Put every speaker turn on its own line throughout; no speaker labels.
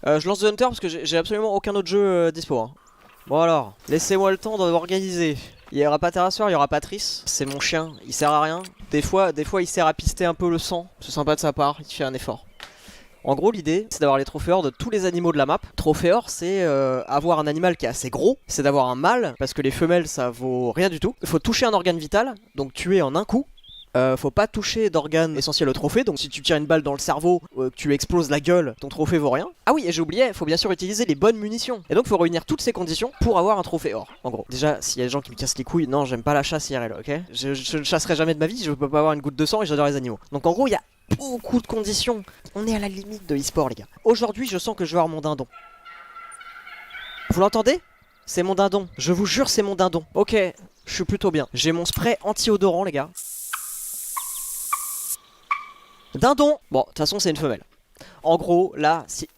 Je lance The Hunter parce que j'ai absolument aucun autre jeu dispo. Hein. Bon alors, laissez-moi le temps d'organiser. Il y aura pas Terraseur, il y aura Patrice. C'est mon chien, il sert à rien. Des fois il sert à pister un peu le sang. C'est sympa de sa part, il fait un effort. En gros, l'idée, c'est d'avoir les trophéors de tous les animaux de la map. Trophéor, c'est avoir un animal qui est assez gros. C'est d'avoir un mâle, parce que les femelles, ça vaut rien du tout. Il faut toucher un organe vital, donc tuer en un coup. Faut pas toucher d'organes essentiels au trophée, donc si tu tires une balle dans le cerveau, que tu exploses la gueule, ton trophée vaut rien. Ah oui, et j'ai oublié, faut bien sûr utiliser les bonnes munitions. Et donc faut réunir toutes ces conditions pour avoir un trophée or. En gros, déjà, s'il y a des gens qui me cassent les couilles, non, j'aime pas la chasse IRL, ok. Je ne chasserai jamais de ma vie, je peux pas avoir une goutte de sang et j'adore les animaux. Donc en gros, il y a beaucoup de conditions. On est à la limite de e-sport, les gars. Aujourd'hui, je sens que je vais avoir mon dindon. Vous l'entendez? C'est mon dindon. Je vous jure, c'est mon dindon. Ok, je suis plutôt bien. J'ai mon spray anti-odorant, les gars. Dindon. Bon, de toute façon, c'est une femelle. En gros, là, si...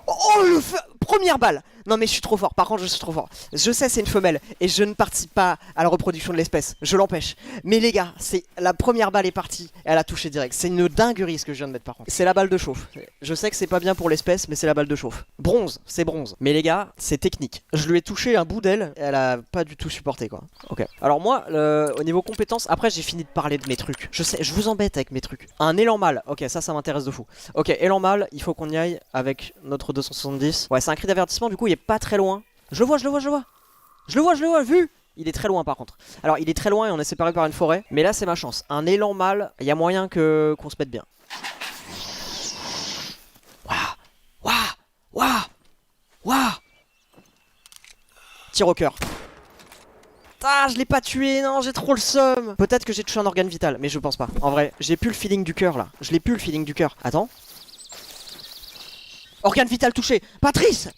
Oh, première balle. Non mais je suis trop fort, par contre je suis trop fort. Je sais c'est une femelle et je ne participe pas à la reproduction de l'espèce, je l'empêche. Mais les gars, c'est la première balle est partie, elle a touché direct. C'est une dinguerie ce que je viens de mettre par contre. C'est la balle de chauffe. Je sais que c'est pas bien pour l'espèce mais c'est la balle de chauffe. Bronze, c'est bronze. Mais les gars, c'est technique. Je lui ai touché un bout d'aile, elle a pas du tout supporté quoi. Ok. Alors moi, au niveau compétences, après j'ai fini de parler de mes trucs. Je sais, je vous embête avec mes trucs. Un élan mâle, ok ça m'intéresse de fou. Ok, élan mâle, il faut qu'on y aille avec notre 270. Ouais c'est un cri d'avertissement du coup il est pas très loin. Je le vois, vu. Il est très loin par contre. Alors il est très loin et on est séparé par une forêt. Mais là c'est ma chance. Un élan mâle, il y a moyen qu'on se mette bien. Waouh. Tire au cœur. Ah je l'ai pas tué, non j'ai trop le seum. Peut-être que j'ai touché un organe vital, mais je pense pas. En vrai, j'ai plus le feeling du cœur là. Je l'ai plus le feeling du cœur. Attends. Organe vital touché. Patrice.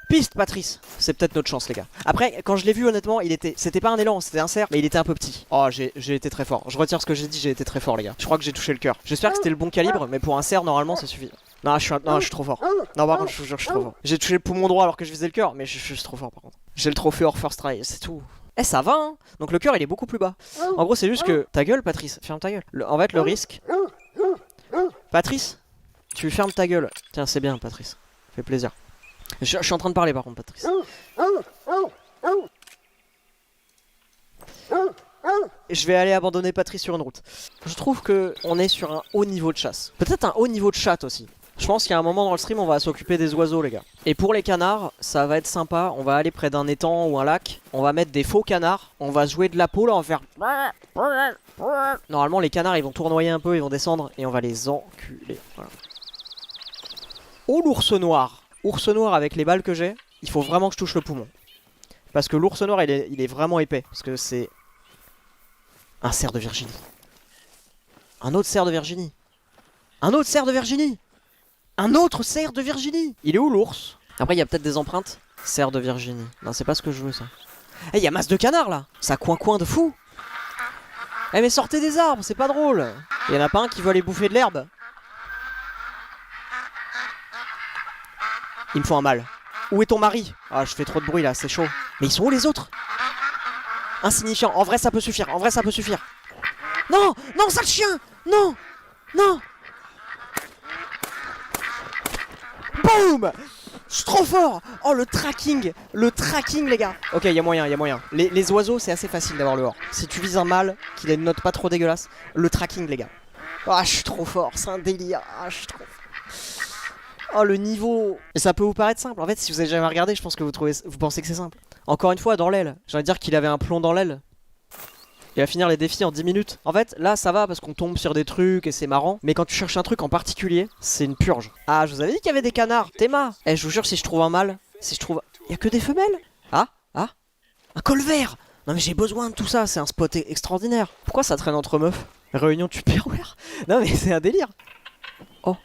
Piste Patrice. C'est peut-être notre chance les gars. Après quand je l'ai vu honnêtement c'était pas un élan, c'était un cerf mais il était un peu petit. Oh j'ai été très fort. Je retire ce que j'ai dit, j'ai été très fort les gars. Je crois que j'ai touché le cœur. J'espère que c'était le bon calibre mais pour un cerf normalement ça suffit. Non je suis trop fort. Non par contre je vous jure je suis trop fort. J'ai touché le poumon droit alors que je visais le cœur mais je suis trop fort par contre. J'ai le trophée hors first try, c'est tout. Eh ça va hein. Donc le cœur il est beaucoup plus bas. En gros c'est juste que... Ta gueule Patrice, ferme ta gueule. En fait le risque... Patrice, tu fermes ta gueule. Tiens c'est bien Patrice. Fait plaisir. Je suis en train de parler par contre Patrice. Je vais aller abandonner Patrice sur une route. Je trouve que on est sur un haut niveau de chasse. Peut-être un haut niveau de chat aussi. Je pense qu'il y a un moment dans le stream on va s'occuper des oiseaux les gars. Et pour les canards, ça va être sympa. On va aller près d'un étang ou un lac. On va mettre des faux canards. On va jouer de la peau là, on va faire... Normalement les canards ils vont tournoyer un peu, ils vont descendre et on va les enculer. Voilà. Oh l'ours noir. Ours noir avec les balles que j'ai, il faut vraiment que je touche le poumon. Parce que l'ours noir il est vraiment épais. Parce que c'est un cerf de Virginie. Un autre cerf de Virginie. Un autre cerf de Virginie. Un autre cerf de Virginie. Il est où l'ours? Après il y a peut-être des empreintes. Cerf de Virginie. Non c'est pas ce que je veux ça. Eh il y a masse de canards là. Ça coin de fou. Eh mais sortez des arbres, c'est pas drôle. Il y en a pas un qui veut aller bouffer de l'herbe. Il me faut un mâle. Où est ton mari? Ah, je fais trop de bruit là, c'est chaud. Mais ils sont où les autres? Insignifiant. En vrai, ça peut suffire. Non, sale chien. Non. Boum. Je suis trop fort. Oh, le tracking, les gars. Ok, il y a moyen. Les oiseaux, c'est assez facile d'avoir le or. Si tu vises un mâle, qu'il ait une note pas trop dégueulasse, le tracking, les gars. Ah, je suis trop fort, c'est un délire. Ah, je suis trop fort. Oh le niveau. Et ça peut vous paraître simple. En fait si vous avez jamais regardé je pense que vous pensez que c'est simple. Encore une fois dans l'aile. J'ai envie de dire qu'il avait un plomb dans l'aile. Il va finir les défis en 10 minutes. En fait là ça va parce qu'on tombe sur des trucs et c'est marrant. Mais quand tu cherches un truc en particulier c'est une purge. Ah je vous avais dit qu'il y avait des canards. Théma. Eh je vous jure si je trouve un mâle. Si je trouve... Il y a que des femelles. Ah. Un colvert. Non mais j'ai besoin de tout ça. C'est un spot extraordinaire. Pourquoi ça traîne entre meufs? Réunion tupperware. Non mais c'est un délire. Oh.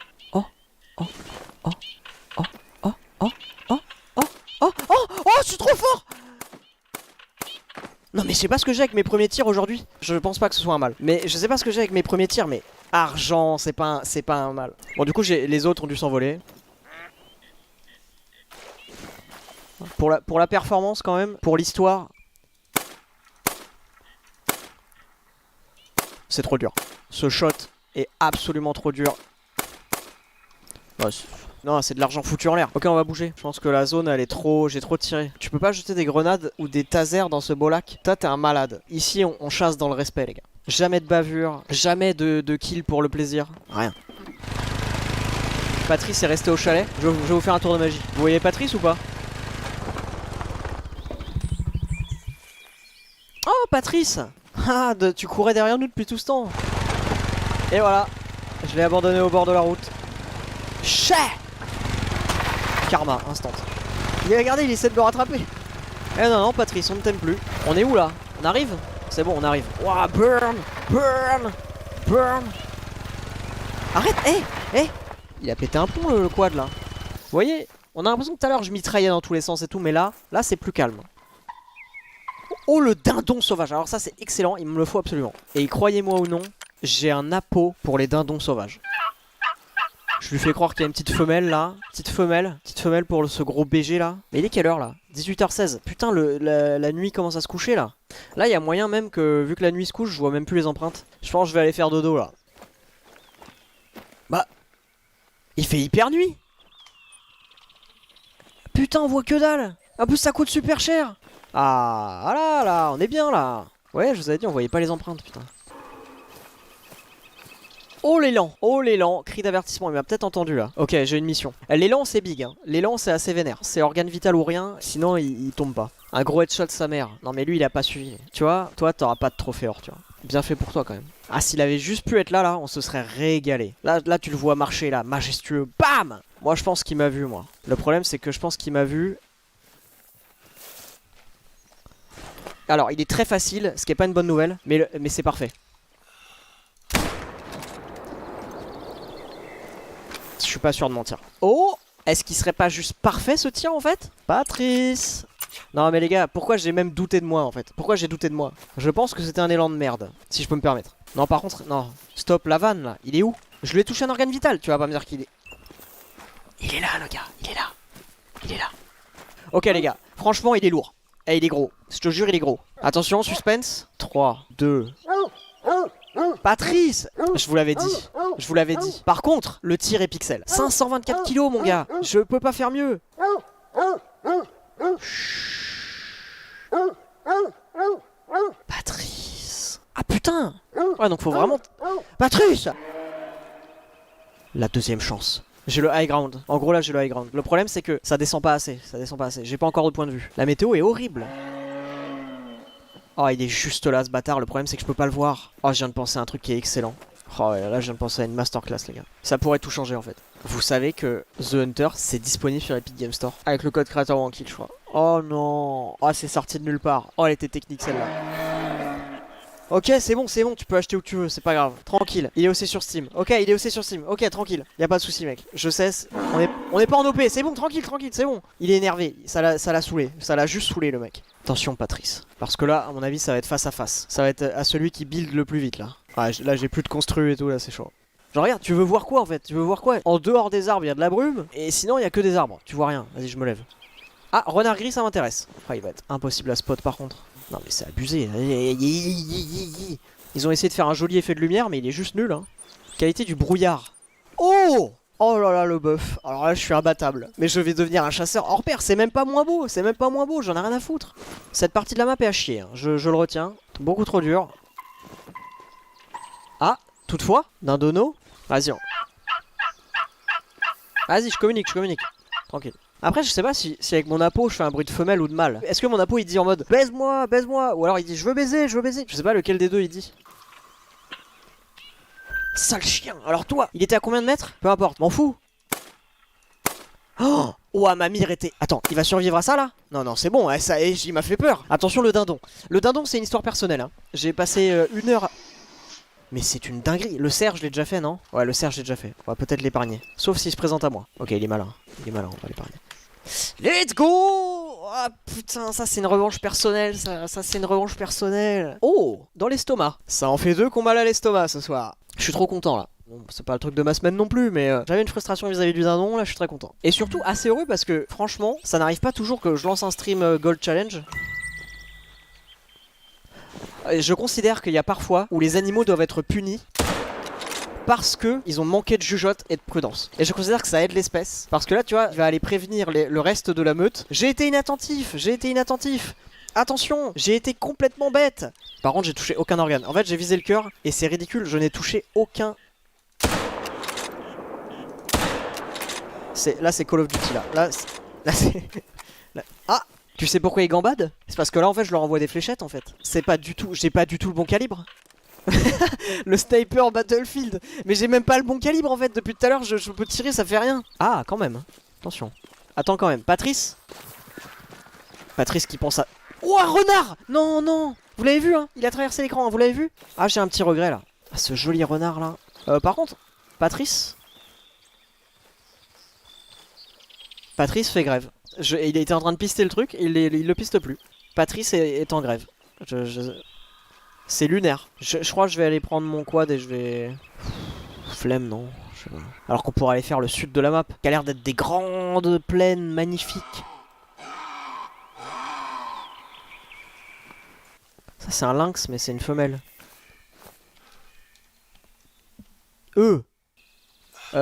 Je suis trop fort. Non mais je sais pas ce que j'ai avec mes premiers tirs aujourd'hui. Je pense pas que ce soit un mâle. Mais je sais pas ce que j'ai avec mes premiers tirs mais... Argent, c'est pas un mâle. Bon du coup les autres ont dû s'envoler. Pour la performance quand même, pour l'histoire. C'est trop dur. Ce shot, est absolument trop dur. Oh, non, c'est de l'argent foutu en l'air. Ok, on va bouger. Je pense que la zone, elle est trop... J'ai trop tiré. Tu peux pas jeter des grenades ou des tasers dans ce beau lac. Toi, t'es un malade. Ici, on chasse dans le respect, les gars. Jamais de bavure. Jamais de kill pour le plaisir. Rien. Patrice est resté au chalet. Je vais vous faire un tour de magie. Vous voyez Patrice ou pas? Oh, Patrice! Ah, tu courais derrière nous depuis tout ce temps. Et voilà. Je l'ai abandonné au bord de la route. Chais! Karma, instant. Regardez, il essaie de me rattraper. Eh non, non, Patrice, on ne t'aime plus. On est où là? On arrive? C'est bon, on arrive. Ouah, burn! Burn! Burn! Arrête! Il a pété un pont le quad là. Vous voyez? On a l'impression que tout à l'heure je mitraillais dans tous les sens et tout, mais là c'est plus calme. Oh, le dindon sauvage! Alors ça c'est excellent, il me le faut absolument. Et croyez-moi ou non, j'ai un appôt pour les dindons sauvages. Je lui fais croire qu'il y a une petite femelle là. Petite femelle pour ce gros BG là. Mais il est quelle heure là? 18h16. Putain, la nuit commence à se coucher là. Là il y a moyen même que, vu que la nuit se couche, je vois même plus les empreintes. Je pense que je vais aller faire dodo là. Bah, il fait hyper nuit. Putain, on voit que dalle. En plus ça coûte super cher. Ah là, on est bien là. Ouais, je vous avais dit, on voyait pas les empreintes, putain. Oh l'élan, cri d'avertissement, il m'a peut-être entendu là. Ok, j'ai une mission. L'élan c'est big, hein. L'élan c'est assez vénère. C'est organe vital ou rien, sinon il tombe pas. Un gros headshot de sa mère. Non mais lui il a pas suivi. Tu vois, toi t'auras pas de trophée or, tu vois. Bien fait pour toi quand même. Ah, s'il avait juste pu être là, on se serait régalé. Là tu le vois marcher là, majestueux. Bam! Moi je pense qu'il m'a vu, moi. Le problème c'est que je pense qu'il m'a vu. Alors il est très facile, ce qui est pas une bonne nouvelle, mais c'est parfait. Je suis pas sûr de mentir. Oh! Est-ce qu'il serait pas juste parfait ce tir en fait? Patrice! Non mais les gars, pourquoi j'ai même douté de moi en fait? Pourquoi j'ai douté de moi? Je pense que c'était un élan de merde, si je peux me permettre. Non par contre, non. Stop la vanne là, il est où? Je lui ai touché un organe vital, tu vas pas me dire qu'il est... Il est là le gars, il est là. Il est là. Ok les gars, franchement il est lourd. Eh il est gros, je te jure il est gros. Attention, suspense. 3, 2... Patrice! Je vous l'avais dit. Je vous l'avais dit. Par contre, le tir est pixel. 524 kilos, mon gars. Je peux pas faire mieux. Patrice. Ah putain! Ouais, donc faut vraiment... Patrice! La deuxième chance. J'ai le high ground. En gros, là, j'ai le high ground. Le problème, c'est que ça descend pas assez. Ça descend pas assez. J'ai pas encore de point de vue. La météo est horrible. Oh, il est juste là ce bâtard, le problème c'est que je peux pas le voir. Oh, je viens de penser à un truc qui est excellent. Oh, là je viens de penser à une masterclass les gars. Ça pourrait tout changer en fait. Vous savez que The Hunter c'est disponible sur Epic Game Store. Avec le code créateur Wankill je crois. Oh non. Oh, c'est sorti de nulle part. Oh, elle était technique celle-là. Ok, c'est bon, tu peux acheter où tu veux, c'est pas grave. Tranquille, il est aussi sur Steam. Ok, il est aussi sur Steam. Ok, tranquille. Y a pas de souci mec. Je sais, on est pas en OP. C'est bon, tranquille, c'est bon. Il est énervé. Ça l'a saoulé. Ça l'a juste saoulé le mec. Attention Patrice. Parce que là, à mon avis, ça va être face à face. Ça va être à celui qui build le plus vite là. Ah, là, j'ai plus de construit et tout, là, c'est chaud. Genre regarde, tu veux voir quoi en fait? Tu veux voir quoi? En dehors des arbres, il y a de la brume. Et sinon, il y a que des arbres. Tu vois rien. Vas-y, je me lève. Ah, renard gris, ça m'intéresse. Ah, il va être impossible à spot par contre. Non mais c'est abusé. Ils ont essayé de faire un joli effet de lumière, mais il est juste nul. Hein. Qualité du brouillard. Oh! Oh là là, le bœuf. Alors là, je suis imbattable. Mais je vais devenir un chasseur hors pair. C'est même pas moins beau. C'est même pas moins beau. J'en ai rien à foutre. Cette partie de la map est à chier. Hein. Je le retiens. Beaucoup trop dur. Ah, toutefois, d'un dono. Vas-y. Vas-y, je communique. Tranquille. Après, je sais pas si avec mon apo je fais un bruit de femelle ou de mâle. Est-ce que mon apo il dit en mode baise-moi, baise-moi? Ou alors il dit je veux baiser, je veux baiser. Je sais pas lequel des deux il dit. Sale chien. Alors toi, il était à combien de mètres? Peu importe, m'en fous. Oh, oh, ma mire était... Attends, il va survivre à ça là? Non, non, c'est bon, hein, ça, il m'a fait peur. Attention le dindon. Le dindon c'est une histoire personnelle. Hein. J'ai passé 1 heure... Mais c'est une dinguerie. Le cerf, je l'ai déjà fait, non? Ouais, le cerf, je l'ai déjà fait. On va peut-être l'épargner. Sauf s'il se présente à moi. Ok, il est malin. On va l'épargner. Let's go! Ah putain, ça c'est une revanche personnelle, ça c'est une revanche personnelle. Oh, dans l'estomac. Ça en fait 2 qu'on mal à l'estomac ce soir. Je suis trop content là. Bon, c'est pas le truc de ma semaine non plus, mais j'avais une frustration vis-à-vis du dindon, là je suis très content. Et surtout assez heureux parce que franchement, ça n'arrive pas toujours que je lance un stream Gold Challenge. Je considère qu'il y a parfois où les animaux doivent être punis parce que ils ont manqué de jugeote et de prudence. Et je considère que ça aide l'espèce. Parce que là, tu vois, il va aller prévenir le reste de la meute. J'ai été inattentif, j'ai été inattentif. Attention, j'ai été complètement bête. Par contre, j'ai touché aucun organe. En fait, j'ai visé le cœur et c'est ridicule, je n'ai touché aucun. Là, c'est Call of Duty là. Là, c'est. Ah, tu sais pourquoi ils gambadent? C'est parce que là, en fait, je leur envoie des fléchettes en fait. C'est pas du tout. J'ai pas du tout le bon calibre. Le sniper Battlefield. Mais j'ai même pas le bon calibre en fait. Depuis tout à l'heure, je peux tirer, ça fait rien. Ah, quand même. Attention. Attends, quand même. Patrice qui pense à. Oh, un renard! Non, non! Vous l'avez vu, hein? Il a traversé l'écran, hein, vous l'avez vu? Ah, j'ai un petit regret là. Ah, ce joli renard là. Par contre, Patrice fait grève. Il était en train de pister le truc, il le piste plus. Patrice est en grève. C'est lunaire. Je crois que je vais aller prendre mon quad et je vais. Flemme, non? Alors qu'on pourrait aller faire le sud de la map, qui a l'air d'être des grandes plaines magnifiques. Ça c'est un lynx mais c'est une femelle.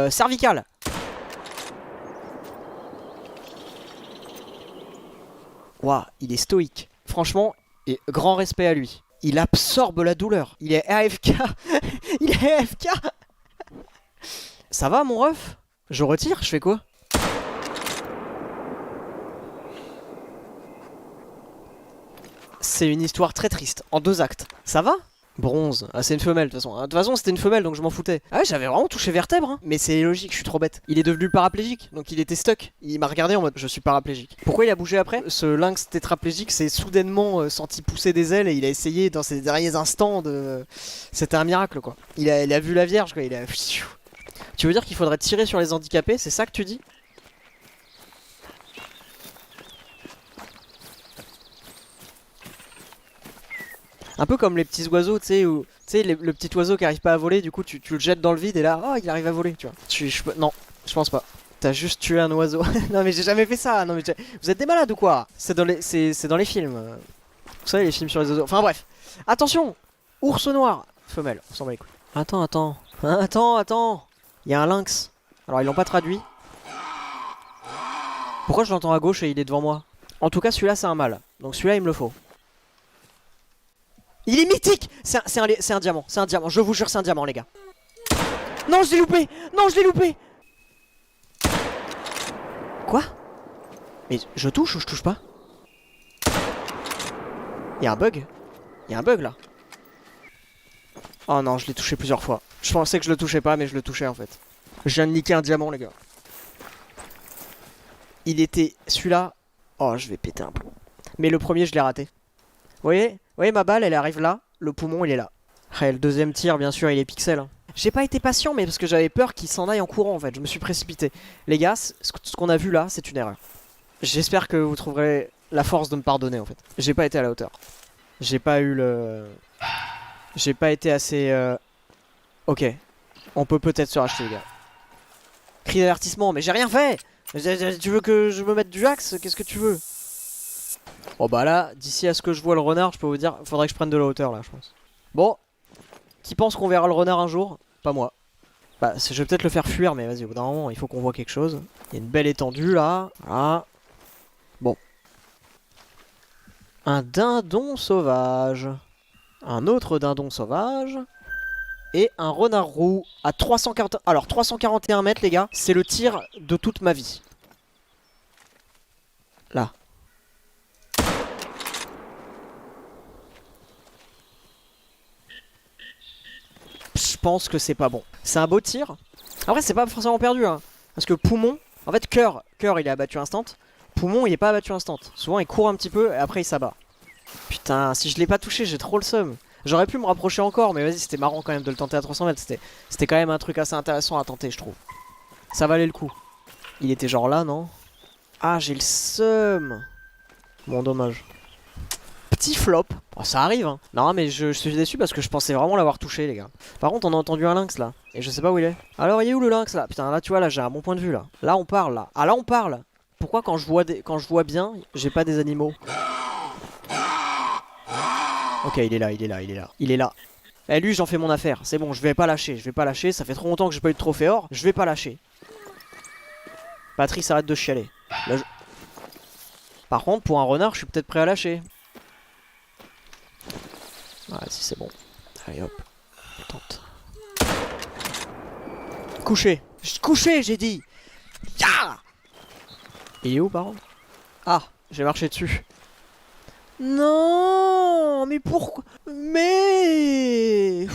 Cervical. Waouh, il est stoïque. Franchement, et grand respect à lui. Il absorbe la douleur. Il est AFK. Il est AFK. Ça va mon ref? Je retire, je fais quoi? C'est une histoire très triste, en 2 actes. Ça va? Bronze. Ah, c'est une femelle de toute façon. De toute façon, c'était une femelle donc je m'en foutais. Ah ouais, j'avais vraiment touché vertèbre. Hein. Mais c'est logique, je suis trop bête. Il est devenu paraplégique, donc il était stuck. Il m'a regardé en mode je suis paraplégique. Pourquoi il a bougé après? Ce lynx tétraplégique s'est soudainement senti pousser des ailes et il a essayé dans ses derniers instants de. C'était un miracle quoi. Il a vu la Vierge quoi. Il a. Tu veux dire qu'il faudrait tirer sur les handicapés? C'est ça que tu dis? Un peu comme les petits oiseaux, tu sais, où le petit oiseau qui arrive pas à voler, du coup tu le jettes dans le vide et là, oh, il arrive à voler, tu vois. Non, je pense pas. T'as juste tué un oiseau. Non mais j'ai jamais fait ça. Non mais vous êtes des malades ou quoi? C'est dans les films. Vous savez les films sur les oiseaux. Enfin bref. Attention, ours noir, femelle. On s'en bat les couilles. Attends. Il y a un lynx. Alors ils l'ont pas traduit. Pourquoi je l'entends à gauche et il est devant moi? En tout cas celui-là c'est un mâle. Donc celui-là il me le faut. Il est mythique! C'est un diamant, je vous jure c'est un diamant les gars. Non je l'ai loupé! Quoi? Mais je touche ou je touche pas? Il y a un bug là. Oh non je l'ai touché plusieurs fois. Je pensais que je le touchais pas mais je le touchais en fait. Je viens de niquer un diamant les gars. Il était celui-là. Oh je vais péter un plomb. Mais le premier je l'ai raté. Vous voyez ma balle elle arrive là, le poumon il est là. Et le deuxième tir bien sûr il est pixel. Hein. J'ai pas été patient mais parce que j'avais peur qu'il s'en aille en courant en fait, je me suis précipité. Les gars, ce qu'on a vu là c'est une erreur. J'espère que vous trouverez la force de me pardonner en fait. J'ai pas été à la hauteur. J'ai pas eu le... J'ai pas été assez... Ok, on peut peut-être se racheter les gars. Cri d'avertissement mais j'ai rien fait. Tu veux que je me mette du axe? Qu'est-ce que tu veux? Bon bah là, d'ici à ce que je vois le renard, je peux vous dire, faudrait que je prenne de la hauteur là, je pense. Bon, qui pense qu'on verra le renard un jour? Pas moi. Bah, je vais peut-être le faire fuir, mais vas-y, au bout d'un moment, il faut qu'on voit quelque chose. Il y a une belle étendue là, voilà. Bon. Un dindon sauvage. Un autre dindon sauvage. Et un renard roux à 340... Alors, 341 mètres, les gars, c'est le tir de toute ma vie. Là. Je pense que c'est pas bon. C'est un beau tir. Après c'est pas forcément perdu hein. Parce que poumon, en fait cœur il est abattu instant. Poumon il est pas abattu instant. Souvent il court un petit peu et après il s'abat. Putain si je l'ai pas touché j'ai trop le seum. J'aurais pu me rapprocher encore mais vas-y c'était marrant quand même de le tenter à 300 mètres. C'était quand même un truc assez intéressant à tenter je trouve. Ça valait le coup. Il était genre là non? Ah j'ai le seum. Bon dommage. Petit flop. Oh, ça arrive hein. Non mais je suis déçu parce que je pensais vraiment l'avoir touché les gars. Par contre on a entendu un lynx là. Et je sais pas où il est. Alors il est où le lynx là? Putain là tu vois là j'ai un bon point de vue là. Là on parle là. Ah là on parle. Pourquoi quand je vois bien j'ai pas des animaux? Ok il est là. Eh lui j'en fais mon affaire, c'est bon, je vais pas lâcher, ça fait trop longtemps que j'ai pas eu de trophée or, je vais pas lâcher. Patrice arrête de chialer. Là, par contre pour un renard je suis peut-être prêt à lâcher. Ah si c'est bon. Allez hop, on tente. Couché, couché j'ai dit. Ya. Il est où par contre? Ah, j'ai marché dessus. Non, mais pourquoi? Mais...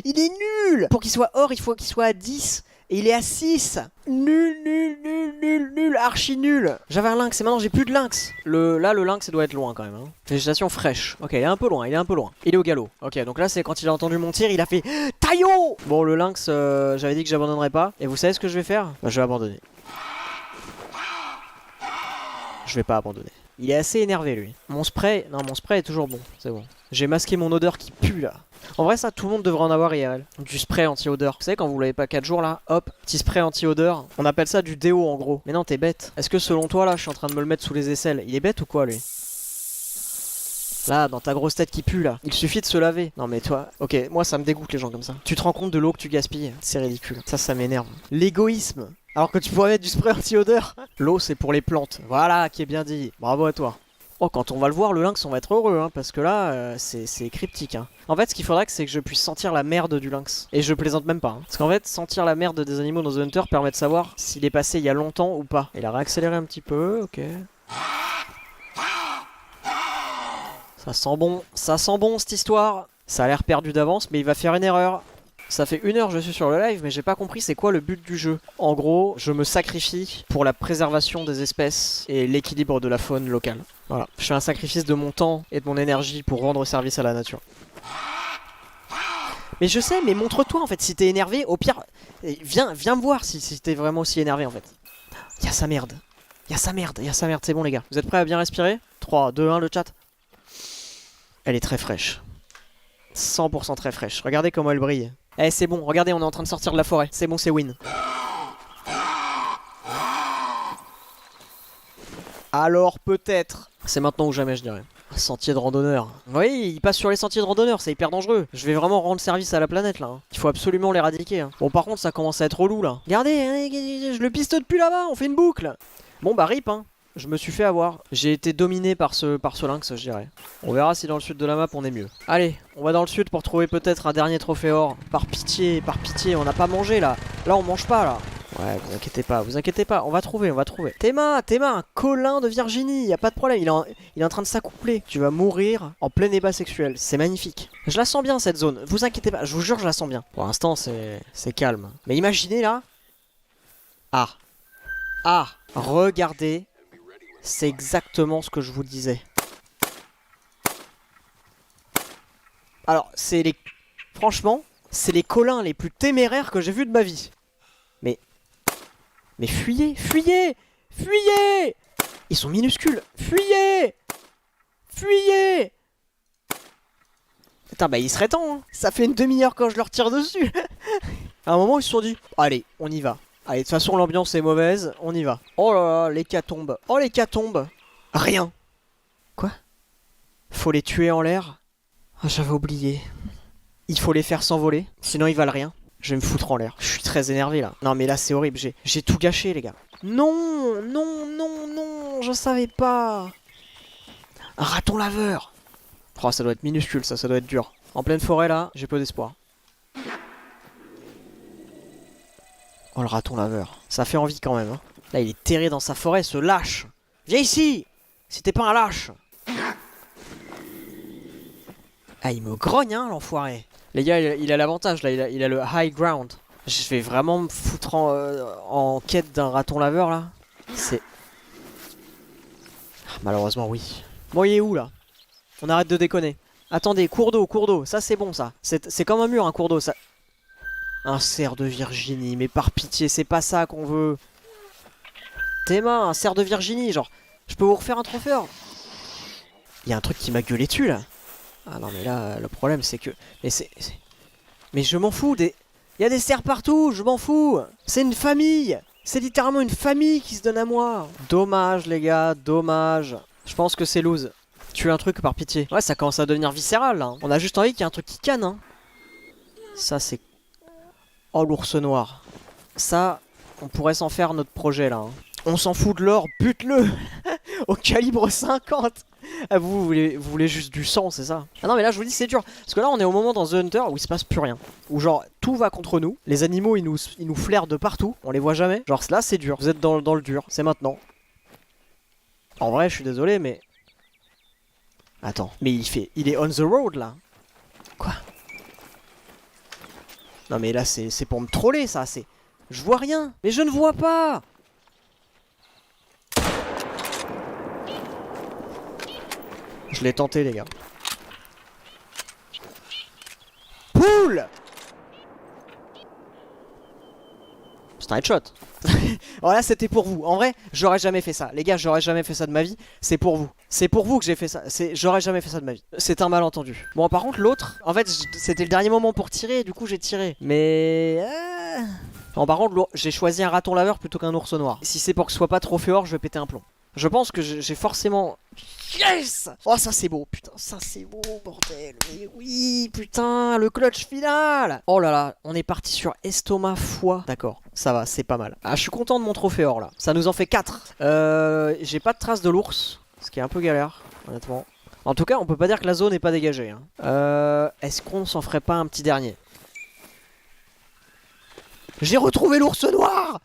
il est nul. Pour qu'il soit or, il faut qu'il soit à 10. Et il est à 6. Nul, nul, nul, nul, nul, archi nul. J'avais un lynx et maintenant j'ai plus de lynx. Là, le lynx, ça doit être loin quand même. Hein. Végétation fraîche. Ok, il est un peu loin, il est un peu loin. Il est au galop. Ok, donc là, c'est quand il a entendu mon tir, il a fait Taillot. Bon, le lynx, j'avais dit que j'abandonnerais pas. Et vous savez ce que je vais faire? Bah, je vais abandonner. Je vais pas abandonner. Il est assez énervé lui. Mon spray, non mon spray est toujours bon, c'est bon. J'ai masqué mon odeur qui pue là. En vrai ça tout le monde devrait en avoir IRL. Du spray anti-odeur. Vous savez quand vous l'avez pas 4 jours là, hop, petit spray anti-odeur. On appelle ça du déo en gros. Mais non t'es bête. Est-ce que selon toi là je suis en train de me le mettre sous les aisselles? Il est bête ou quoi lui? Là, dans ta grosse tête qui pue là, il suffit de se laver. Non mais toi, ok, moi ça me dégoûte les gens comme ça. Tu te rends compte de l'eau que tu gaspilles? C'est ridicule. Ça m'énerve. L'égoïsme. Alors que tu pourrais mettre du spray anti-odeur. L'eau c'est pour les plantes. Voilà, qui est bien dit. Bravo à toi. Oh, quand on va le voir, le lynx, on va être heureux, hein, parce que là, c'est cryptique. Hein. En fait, ce qu'il faudrait, c'est que je puisse sentir la merde du lynx. Et je plaisante même pas. Hein. Parce qu'en fait, sentir la merde des animaux dans The Hunter permet de savoir s'il est passé il y a longtemps ou pas. Il a réaccéléré un petit peu, ok. Ça sent bon cette histoire. Ça a l'air perdu d'avance, mais il va faire une erreur. Ça fait 1 heure que je suis sur le live, mais j'ai pas compris c'est quoi le but du jeu. En gros, je me sacrifie pour la préservation des espèces et l'équilibre de la faune locale. Voilà, je fais un sacrifice de mon temps et de mon énergie pour rendre service à la nature. Mais je sais, mais montre-toi en fait, si t'es énervé, au pire, viens me voir si t'es vraiment aussi énervé en fait. Y'a sa merde, c'est bon les gars. Vous êtes prêts à bien respirer? 3, 2, 1, le chat. Elle est très fraîche. 100% très fraîche, regardez comment elle brille. Eh c'est bon, regardez on est en train de sortir de la forêt. C'est bon, c'est win. Alors peut-être. C'est maintenant ou jamais je dirais. Un sentier de randonneur. Vous voyez, il passe sur les sentiers de randonneur, c'est hyper dangereux. Je vais vraiment rendre service à la planète là. Hein. Il faut absolument l'éradiquer. Hein. Bon par contre ça commence à être relou là. Regardez, je le piste depuis là-bas, on fait une boucle. Bon bah rip hein. Je me suis fait avoir. J'ai été dominé par ce lynx, je dirais. On verra si dans le sud de la map on est mieux. Allez, on va dans le sud pour trouver peut-être un dernier trophée or. Par pitié, on n'a pas mangé là. Là on mange pas là. Ouais, vous inquiétez pas, on va trouver. Théma, un colin de Virginie, y a pas de problème, il est en train de s'accoupler. Tu vas mourir en plein débat sexuel, c'est magnifique. Je la sens bien cette zone, vous inquiétez pas, je vous jure je la sens bien. Pour l'instant c'est calme. Mais imaginez là. Ah, regardez. C'est exactement ce que je vous disais. Alors, franchement, c'est les colins les plus téméraires que j'ai vus de ma vie. Mais fuyez! Ils sont minuscules! Fuyez! Putain, bah il serait temps, hein. Ça fait une demi-heure quand je leur tire dessus. À un moment, ils se sont dit, allez, on y va. Allez, de toute façon, l'ambiance est mauvaise, on y va. Oh là là, l'hécatombe. Oh, l'hécatombe. Rien. Quoi? Faut les tuer en l'air? Ah, j'avais oublié. Il faut les faire s'envoler, sinon ils valent rien. Je vais me foutre en l'air. Je suis très énervé là. Non mais là c'est horrible, j'ai tout gâché les gars. Non, je savais pas. Un raton laveur. Oh, ça doit être minuscule ça doit être dur. En pleine forêt là, j'ai peu d'espoir. Oh le raton laveur. Ça fait envie quand même. Hein. Là il est terré dans sa forêt, ce lâche. Viens ici. Si t'es pas un lâche. Ah il me grogne hein l'enfoiré. Les gars il a l'avantage là, il a le high ground. Je vais vraiment me foutre en quête d'un raton laveur là. C'est... Malheureusement oui. Bon il est où là? On arrête de déconner. Attendez, cours d'eau, ça c'est bon ça. C'est comme un mur un cours d'eau ça. Un cerf de Virginie, mais par pitié, c'est pas ça qu'on veut. Théma, un cerf de Virginie, genre, je peux vous refaire un trophée or. Il y a un truc qui m'a gueulé dessus là. Ah non mais là, le problème c'est que... Mais je m'en fous, il y a des cerfs partout, je m'en fous. C'est une famille. C'est littéralement une famille qui se donne à moi. Dommage les gars, dommage. Je pense que c'est lose. Tuer un truc par pitié. Ouais, ça commence à devenir viscéral là. On a juste envie qu'il y ait un truc qui canne. Hein. Ça c'est... Oh l'ours noir. Ça, on pourrait s'en faire notre projet là. Hein. On s'en fout de l'or, bute-le. Au calibre 50. Ah, vous voulez juste du sang, c'est ça? Ah non mais là je vous dis c'est dur. Parce que là on est au moment dans The Hunter où il se passe plus rien. Où genre tout va contre nous. Les animaux ils nous flairent de partout. On les voit jamais. Genre là c'est dur. Vous êtes dans le dur. C'est maintenant. En vrai je suis désolé mais... Attends. Mais il est on the road là. Quoi? Non mais là c'est pour me troller ça. C'est... Je vois rien. Mais je ne vois pas. Je l'ai tenté les gars. Poule. C'est un headshot. Voilà, c'était pour vous. En vrai, j'aurais jamais fait ça. Les gars, j'aurais jamais fait ça de ma vie. C'est pour vous. C'est pour vous que j'ai fait ça. J'aurais jamais fait ça de ma vie. C'est un malentendu. Bon, par contre, l'autre, en fait, c'était le dernier moment pour tirer. Du coup, j'ai tiré. Mais... Non, par contre, j'ai choisi un raton laveur plutôt qu'un ours noir. Si c'est pour que ce soit pas trop fait hors, je vais péter un plomb. Je pense que j'ai forcément... Yes! Oh, ça c'est beau, putain, ça c'est beau, bordel. Mais oui, putain, le clutch final. Oh là là, on est parti sur estomac foie. D'accord, ça va, c'est pas mal. Ah, je suis content de mon trophée or là. Ça nous en fait 4. J'ai pas de trace de l'ours, ce qui est un peu galère, honnêtement. En tout cas, on peut pas dire que la zone est pas dégagée. Hein. Est-ce qu'on s'en ferait pas un petit dernier? J'ai retrouvé l'ours noir.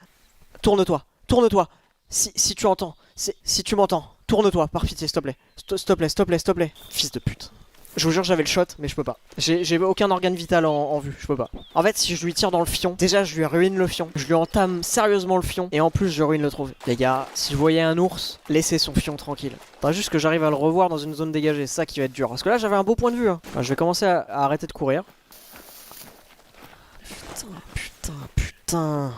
Tourne-toi, tourne-toi. Si tu entends, si tu m'entends, tourne-toi, par pitié, s'il te plaît. S'il te plaît, s'il te plaît, s'il te plaît. Fils de pute. Je vous jure, j'avais le shot, mais je peux pas. J'ai aucun organe vital en vue, je peux pas. En fait, si je lui tire dans le fion, déjà je lui ruine le fion. Je lui entame sérieusement le fion, et en plus je ruine le trophée. Les gars, si vous voyez un ours, laissez son fion tranquille. Faudra juste que j'arrive à le revoir dans une zone dégagée, c'est ça qui va être dur. Parce que là, j'avais un beau point de vue. Hein. Enfin, je vais commencer à arrêter de courir. Putain.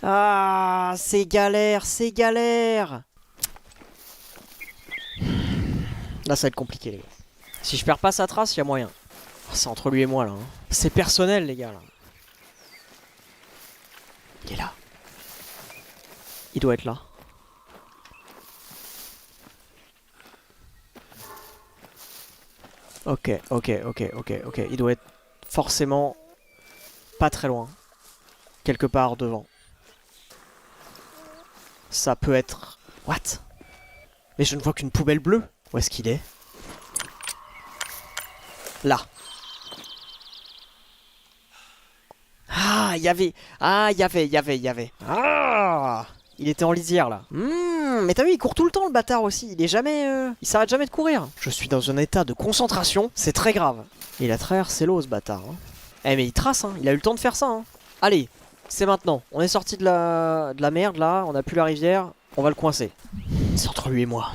Ah, c'est galère, c'est galère. Là, ça va être compliqué, les gars. Si je perds pas sa trace, il y a moyen. Oh, c'est entre lui et moi, là. Hein. C'est personnel, les gars, là. Il est là. Il doit être là. Ok. Il doit être forcément pas très loin. Quelque part devant. Ça peut être... What? Mais je ne vois qu'une poubelle bleue. Où est-ce qu'il est? Là. Ah, il y avait... Ah, il y avait. Ah, il était en lisière, là. Mais t'as vu, il court tout le temps, le bâtard, aussi. Il est jamais... Il s'arrête jamais de courir. Je suis dans un état de concentration. C'est très grave. Il a traversé l'eau, ce bâtard. Hein. Eh, mais il trace, hein. Il a eu le temps de faire ça, hein. Allez, c'est maintenant. On est sorti de la merde, là. On a plus la rivière. On va le coincer. C'est entre lui et moi.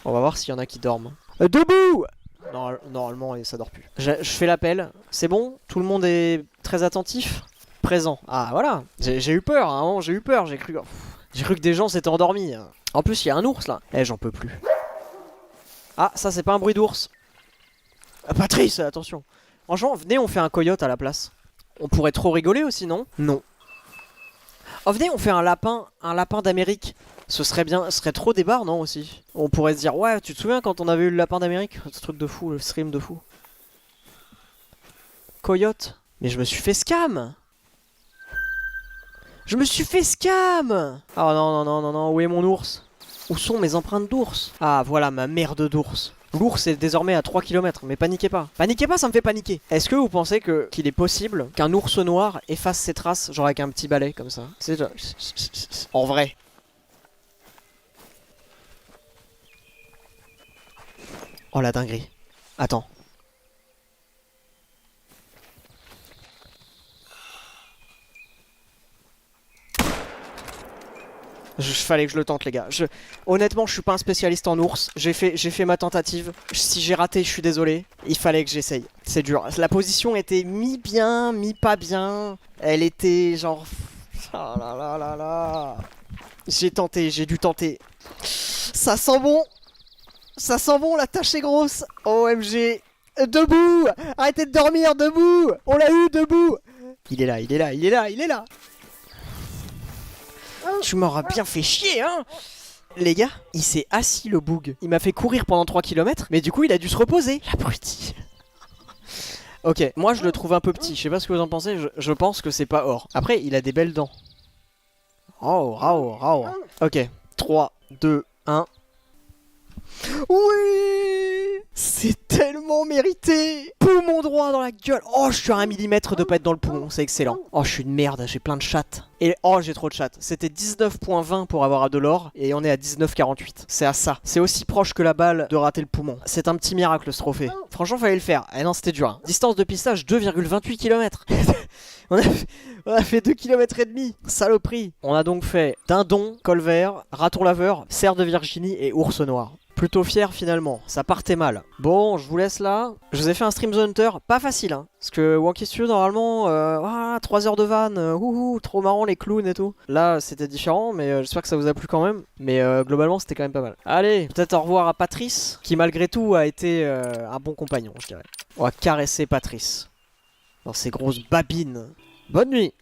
On va voir s'il y en a qui dorment. Debout! Non, normalement, ça dort plus. Je fais l'appel. C'est bon? Tout le monde est très attentif? Présent. Ah, voilà. J'ai eu peur, hein. J'ai eu peur. J'ai cru que des gens s'étaient endormis. En plus, il y a un ours, là. Eh, j'en peux plus. Ah, ça, c'est pas un bruit d'ours. Ah, Patrice, attention. Franchement, venez, on fait un coyote à la place. On pourrait trop rigoler aussi, non? Non. Oh, venez, on fait un lapin d'Amérique. Ce serait bien, ce serait trop des barres, non, aussi? On pourrait se dire, ouais, tu te souviens quand on avait eu le lapin d'Amérique? Ce truc de fou, le stream de fou. Coyote. Mais je me suis fait scam! Je me suis fait scam! Oh non, où est mon ours? Où sont mes empreintes d'ours? Ah, voilà ma merde d'ours. L'ours est désormais à 3 km, mais paniquez pas. Paniquez pas, ça me fait paniquer. Est-ce que vous pensez qu'il est possible qu'un ours noir efface ses traces, genre avec un petit balai comme ça? C'est genre... En vrai. Oh la dinguerie. Attends. Fallait que je le tente, les gars. Honnêtement, je suis pas un spécialiste en ours. J'ai fait ma tentative. Si j'ai raté, je suis désolé. Il fallait que j'essaye. C'est dur. La position était mi-bien, mi-pas bien. Elle était genre... Oh là là là là. J'ai tenté, j'ai dû tenter. Ça sent bon. Ça sent bon, la tâche est grosse. OMG. Debout. Arrêtez de dormir, debout. On l'a eu, debout. Il est là. Tu m'auras bien fait chier, hein. Les gars, il s'est assis le boug. Il m'a fait courir pendant 3 km, mais du coup il a dû se reposer. L'abruti. Ok, moi je le trouve un peu petit. Je sais pas ce que vous en pensez, je pense que c'est pas or. Après, il a des belles dents. Oh, rao, rao. Ok, 3, 2, 1. Oui! C'est tellement mérité! Poumon droit dans la gueule! Oh, je suis à 1 millimètre de pas être dans le poumon, c'est excellent. Oh, je suis une merde, j'ai plein de chattes. Et oh, j'ai trop de chattes. C'était 19.20 pour avoir de l'or, et on est à 19.48. C'est à ça. C'est aussi proche que la balle de rater le poumon. C'est un petit miracle ce trophée. Franchement, fallait le faire. Eh non, c'était dur. Hein. Distance de pistage 2,28 km. On a fait 2 km et demi. Saloperie. On a donc fait dindon, colvert, raton laveur, cerf de Virginie et ours noir. Plutôt fier finalement, ça partait mal. Bon, je vous laisse là. Je vous ai fait un Stream The Hunter, pas facile hein. Parce que Wonky Studio normalement, 3 heures de van, trop marrant les clowns et tout. Là c'était différent, mais j'espère que ça vous a plu quand même. Mais globalement c'était quand même pas mal. Allez, peut-être au revoir à Patrice, qui malgré tout a été un bon compagnon je dirais. On va caresser Patrice dans ses grosses babines. Bonne nuit.